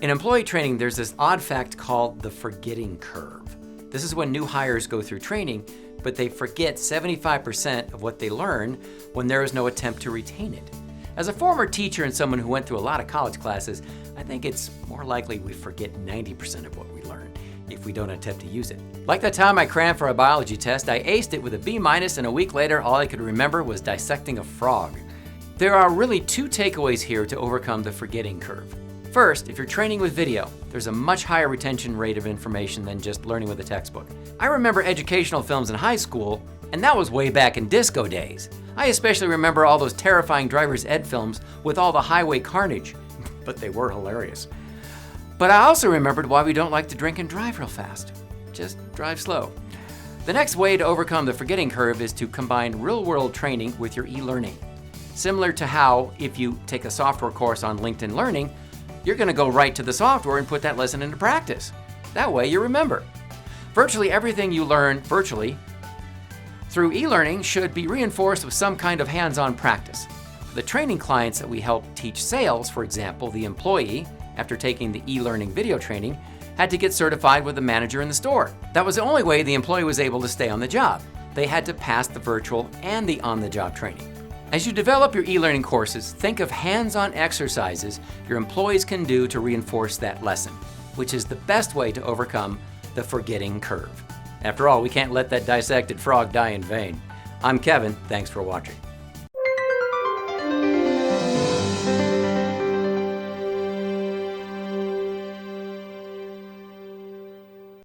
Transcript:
In employee training, there's this odd fact called the forgetting curve. This is when new hires go through training, but they forget 75% of what they learn when there is no attempt to retain it. As a former teacher and someone who went through a lot of college classes, I think it's more likely we forget 90% of what we learn if we don't attempt to use it. Like the time I crammed for a biology test, I aced it with a B- and a week later all I could remember was dissecting a frog. There are really two takeaways here to overcome the forgetting curve. First, if you're training with video, there's a much higher retention rate of information than just learning with a textbook. I remember educational films in high school, and that was way back in disco days. I especially remember all those terrifying driver's ed films with all the highway carnage, but they were hilarious. But I also remembered why we don't like to drink and drive real fast. Just drive slow. The next way to overcome the forgetting curve is to combine real-world training with your e-learning. Similar to how, if you take a software course on LinkedIn Learning, you're going to go right to the software and put that lesson into practice. That way you remember. Virtually everything you learn virtually through e-learning should be reinforced with some kind of hands-on practice. The training clients that we help teach sales, for example, the employee, after taking the e-learning video training, had to get certified with the manager in the store. That was the only way the employee was able to stay on the job. They had to pass the virtual and the on-the-job training. As you develop your e-learning courses, think of hands-on exercises your employees can do to reinforce that lesson, which is the best way to overcome the forgetting curve. After all, we can't let that dissected frog die in vain. I'm Kevin, thanks for watching.